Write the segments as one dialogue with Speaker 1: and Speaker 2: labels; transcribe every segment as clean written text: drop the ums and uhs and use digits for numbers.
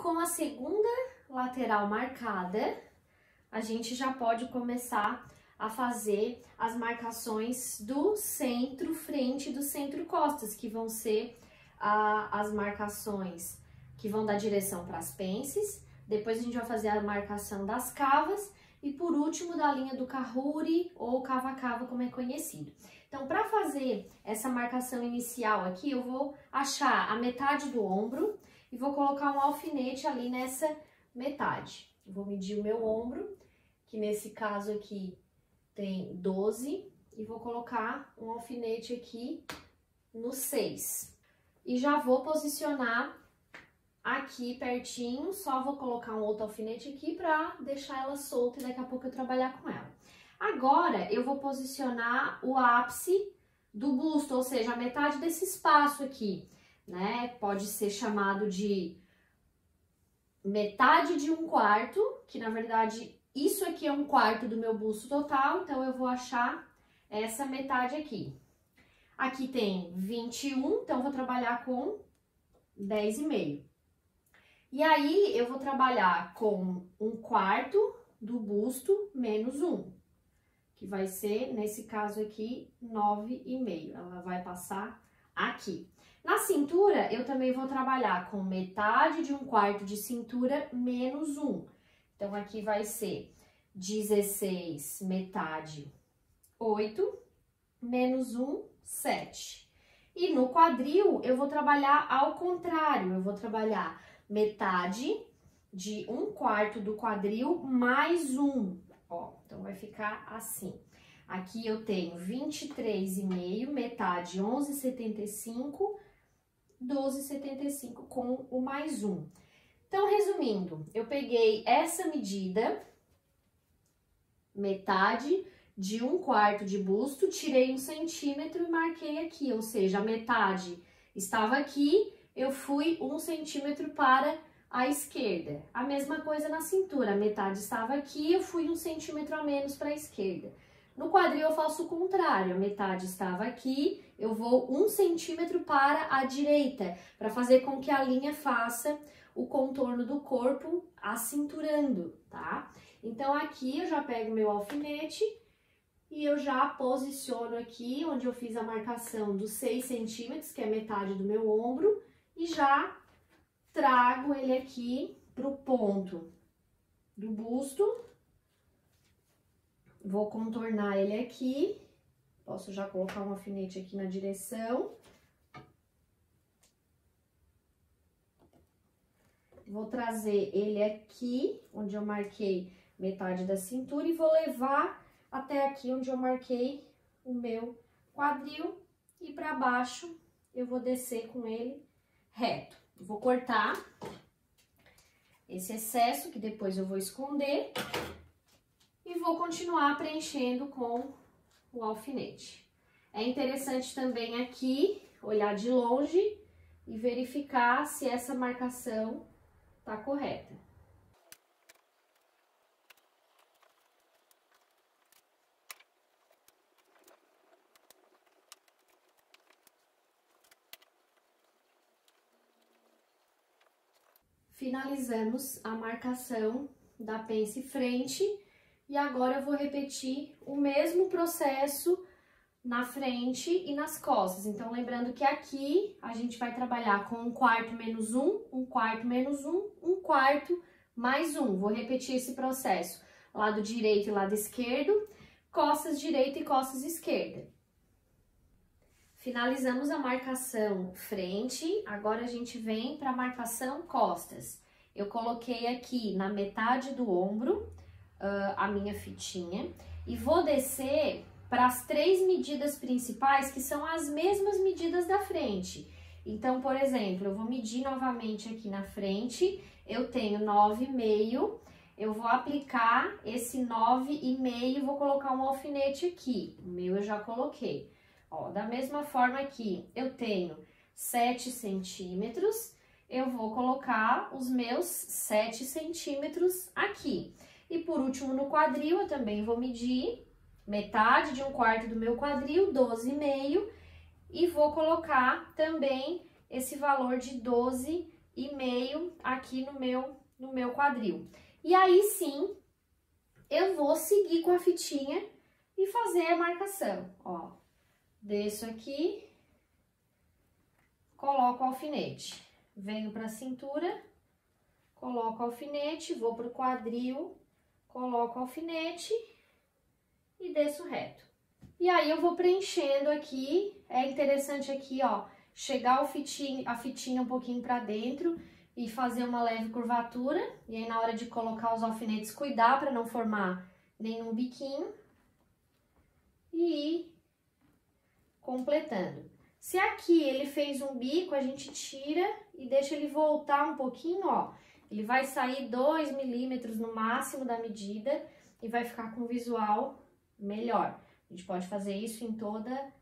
Speaker 1: com a segunda lateral marcada, a gente já pode começar a fazer as marcações do centro frente e do centro costas, que vão ser as marcações que vão dar direção para as pences. Depois a gente vai fazer a marcação das cavas e por último da linha do Kahuri ou cava-cava, como é conhecido. Então, para fazer essa marcação inicial aqui, eu vou achar a metade do ombro e vou colocar um alfinete ali nessa metade. Eu vou medir o meu ombro, que nesse caso aqui tem 12, e vou colocar um alfinete aqui no 6. E já vou posicionar aqui pertinho, só vou colocar um outro alfinete aqui para deixar ela solta e daqui a pouco eu trabalhar com ela. Agora, eu vou posicionar o ápice do busto, ou seja, a metade desse espaço aqui, né? Pode ser chamado de metade de 1/4, que na verdade isso aqui é 1/4 do meu busto total, então eu vou achar essa metade aqui. Aqui tem 21, então eu vou trabalhar com 10,5. E aí eu vou trabalhar com 1/4 do busto menos 1, que vai ser, nesse caso aqui, 9,5. Ela vai passar aqui. Na cintura, eu também vou trabalhar com metade de 1/4 de cintura menos 1. Então, aqui vai ser 16, metade, 8, menos 1, 7. E no quadril, eu vou trabalhar ao contrário. Eu vou trabalhar metade de 1/4 do quadril mais 1. Ó, então, vai ficar assim. Aqui eu tenho 23,5, metade 11,75, 12,75 com o mais 1. Então, resumindo, eu peguei essa medida, metade de 1/4 de busto, tirei 1 centímetro e marquei aqui, ou seja, a metade estava aqui, eu fui 1 centímetro para a esquerda. A mesma coisa na cintura, a metade estava aqui, eu fui 1 centímetro a menos para a esquerda. No quadril eu faço o contrário, a metade estava aqui, eu vou 1 centímetro para a direita, para fazer com que a linha faça o contorno do corpo acinturando, tá? Então, aqui eu já pego meu alfinete e eu já posiciono aqui, onde eu fiz a marcação dos 6 centímetros, que é metade do meu ombro, e já trago ele aqui pro ponto do busto. Vou contornar ele aqui, posso já colocar um alfinete aqui na direção. Vou trazer ele aqui, onde eu marquei metade da cintura, e vou levar até aqui onde eu marquei o meu quadril. E para baixo eu vou descer com ele reto. Vou cortar esse excesso, que depois eu vou esconder. E vou continuar preenchendo com o alfinete. É interessante também aqui olhar de longe e verificar se essa marcação tá correta. Finalizamos a marcação da pence frente. E agora eu vou repetir o mesmo processo na frente e nas costas. Então, lembrando que aqui a gente vai trabalhar com 1/4 menos 1, 1/4 menos 1, 1/4 mais 1. Vou repetir esse processo. Lado direito e lado esquerdo, costas direita e costas esquerda. Finalizamos a marcação frente, agora a gente vem para a marcação costas. Eu coloquei aqui na metade do ombro a minha fitinha e vou descer para as 3 medidas principais, que são as mesmas medidas da frente. Então, por exemplo, eu vou medir novamente aqui na frente, eu tenho 9,5, eu vou aplicar esse 9,5 e vou colocar um alfinete aqui. O meu eu já coloquei. Ó, da mesma forma aqui, eu tenho 7 centímetros, eu vou colocar os meus 7 centímetros aqui. E por último, no quadril, eu também vou medir metade de 1/4 do meu quadril, 12,5, e vou colocar também esse valor de 12 e meio aqui no meu quadril. E aí sim, eu vou seguir com a fitinha e fazer a marcação, ó. Desço aqui, coloco o alfinete, venho pra cintura, coloco o alfinete, vou pro quadril, coloco o alfinete e desço reto. E aí eu vou preenchendo aqui, é interessante aqui, ó, chegar a fitinha um pouquinho pra dentro e fazer uma leve curvatura. E aí na hora de colocar os alfinetes, cuidar para não formar nenhum biquinho. E ir completando. Se aqui ele fez um bico, a gente tira e deixa ele voltar um pouquinho, ó. Ele vai sair 2 milímetros no máximo da medida e vai ficar com um visual melhor. A gente pode fazer isso em toda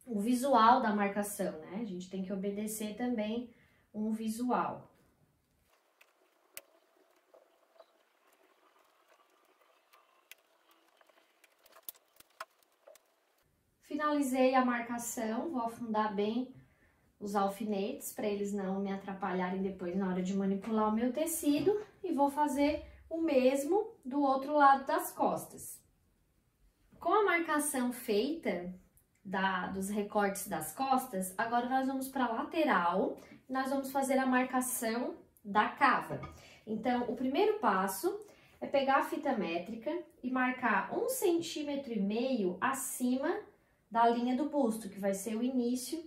Speaker 1: o visual da marcação, né? A gente tem que obedecer também um visual. Finalizei a marcação, vou afundar bem os alfinetes para eles não me atrapalharem depois na hora de manipular o meu tecido e vou fazer o mesmo do outro lado das costas. Com a marcação feita dos recortes das costas, agora nós vamos para a lateral, nós vamos fazer a marcação da cava. Então, o primeiro passo é pegar a fita métrica e marcar 1,5 cm acima da linha do busto, que vai ser o início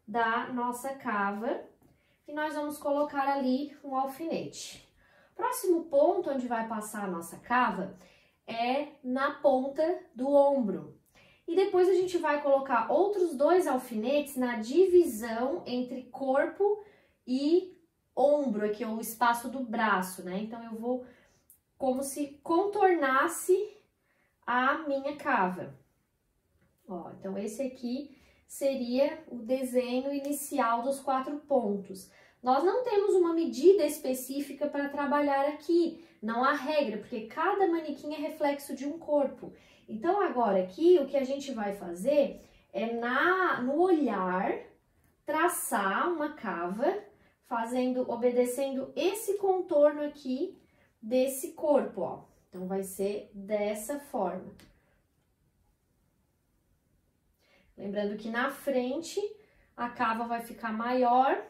Speaker 1: da nossa cava, e nós vamos colocar ali um alfinete. Próximo ponto onde vai passar a nossa cava é na ponta do ombro. E depois a gente vai colocar outros 2 alfinetes na divisão entre corpo e ombro, aqui é o espaço do braço, né? Então eu vou como se contornasse a minha cava. Ó, então esse aqui seria o desenho inicial dos 4 pontos. Nós não temos uma medida específica para trabalhar aqui, não há regra, porque cada manequim é reflexo de um corpo. Então, agora aqui, o que a gente vai fazer é no olhar, traçar uma cava, obedecendo esse contorno aqui desse corpo, ó. Então, vai ser dessa forma. Lembrando que na frente, a cava vai ficar maior,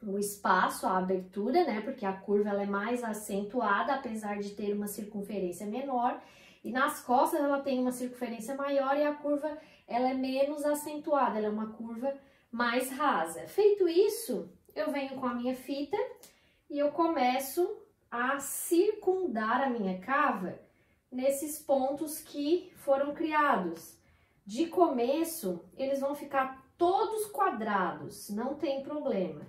Speaker 1: o espaço, a abertura, né? Porque a curva ela é mais acentuada, apesar de ter uma circunferência menor. E nas costas ela tem uma circunferência maior e a curva ela é menos acentuada, ela é uma curva mais rasa. Feito isso, eu venho com a minha fita e eu começo a circundar a minha cava nesses pontos que foram criados. De começo, eles vão ficar todos quadrados, não tem problema.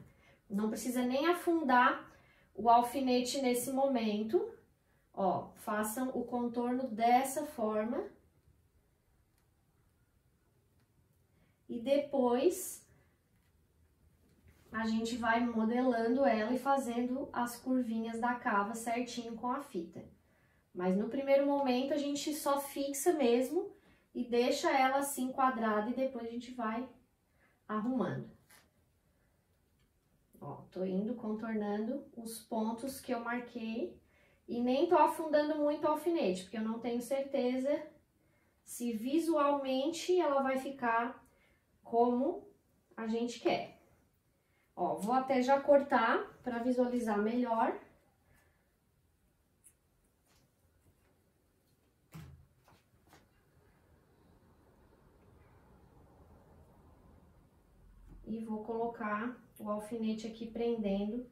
Speaker 1: Não precisa nem afundar o alfinete nesse momento. Ó, façam o contorno dessa forma. E depois, a gente vai modelando ela e fazendo as curvinhas da cava certinho com a fita. Mas no primeiro momento, a gente só fixa mesmo e deixa ela assim quadrada e depois a gente vai arrumando. Ó, tô indo contornando os pontos que eu marquei e nem tô afundando muito o alfinete, porque eu não tenho certeza se visualmente ela vai ficar como a gente quer. Ó, vou até já cortar para visualizar melhor. E vou colocar o alfinete aqui prendendo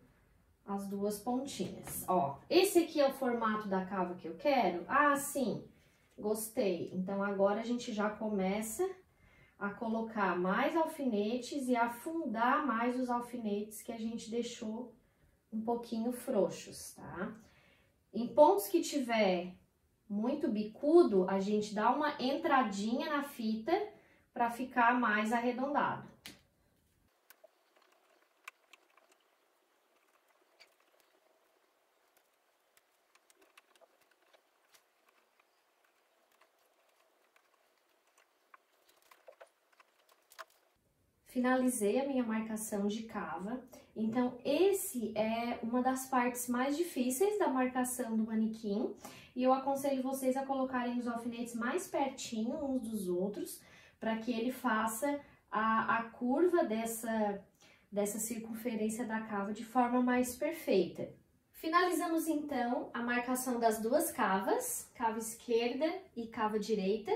Speaker 1: as 2 pontinhas. Ó, esse aqui é o formato da cava que eu quero? Ah, sim, gostei. Então, agora a gente já começa a colocar mais alfinetes e afundar mais os alfinetes que a gente deixou um pouquinho frouxos, tá? Em pontos que tiver muito bicudo, a gente dá uma entradinha na fita para ficar mais arredondado. finalizei a minha marcação de cava. Então, esse é uma das partes mais difíceis da marcação do manequim. E eu aconselho vocês a colocarem os alfinetes mais pertinho uns dos outros, para que ele faça a curva dessa circunferência da cava de forma mais perfeita. Finalizamos então a marcação das duas cavas, cava esquerda e cava direita.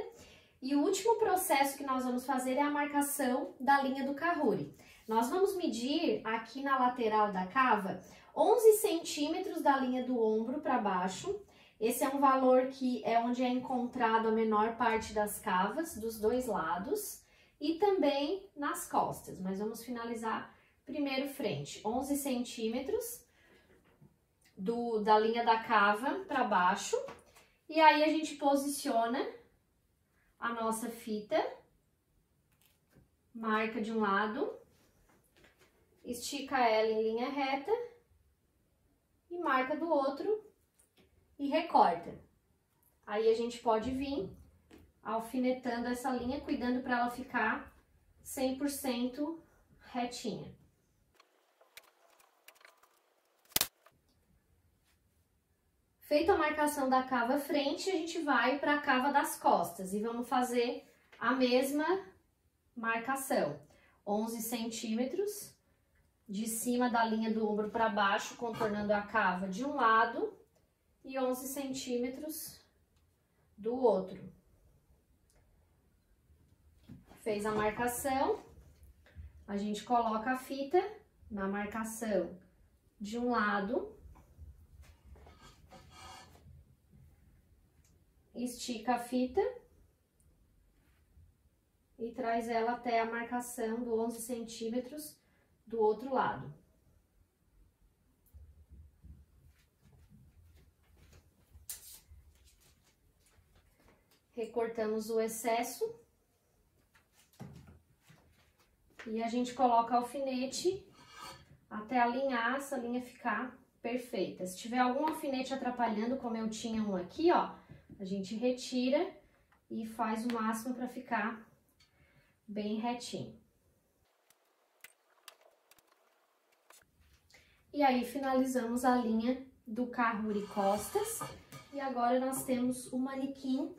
Speaker 1: E o último processo que nós vamos fazer é a marcação da linha do Kahuri. Nós vamos medir aqui na lateral da cava 11 centímetros da linha do ombro para baixo. Esse é um valor que é onde é encontrado a menor parte das cavas, dos dois lados, e também nas costas. Mas vamos finalizar primeiro frente, 11 centímetros da linha da cava para baixo. E aí a gente posiciona a nossa fita, marca de um lado, estica ela em linha reta e marca do outro e recorta. Aí a gente pode vir alfinetando essa linha, cuidando para ela ficar 100% retinha. Feita a marcação da cava frente, a gente vai para a cava das costas e vamos fazer a mesma marcação. 11 centímetros de cima da linha do ombro para baixo, contornando a cava de um lado e 11 centímetros do outro. Fez a marcação, a gente coloca a fita na marcação de um lado, estica a fita e traz ela até a marcação do 11 centímetros do outro lado. Recortamos o excesso e a gente coloca alfinete até alinhar, essa linha ficar perfeita. Se tiver algum alfinete atrapalhando, como eu tinha um aqui, ó, a gente retira e faz o máximo para ficar bem retinho. E aí, finalizamos a linha do Kahuri costas. E agora nós temos o manequim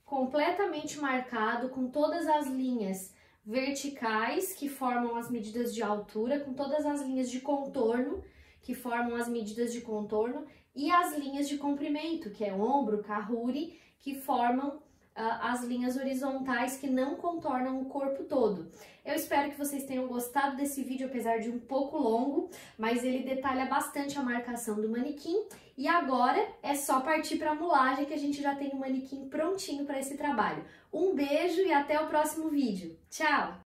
Speaker 1: completamente marcado, com todas as linhas verticais, que formam as medidas de altura, com todas as linhas de contorno, que formam as medidas de contorno, e as linhas de comprimento, que é ombro, Kahuri, que formam as linhas horizontais que não contornam o corpo todo. Eu espero que vocês tenham gostado desse vídeo, apesar de um pouco longo, mas ele detalha bastante a marcação do manequim. E agora é só partir para a mulagem, que a gente já tem o manequim prontinho para esse trabalho. Um beijo e até o próximo vídeo. Tchau!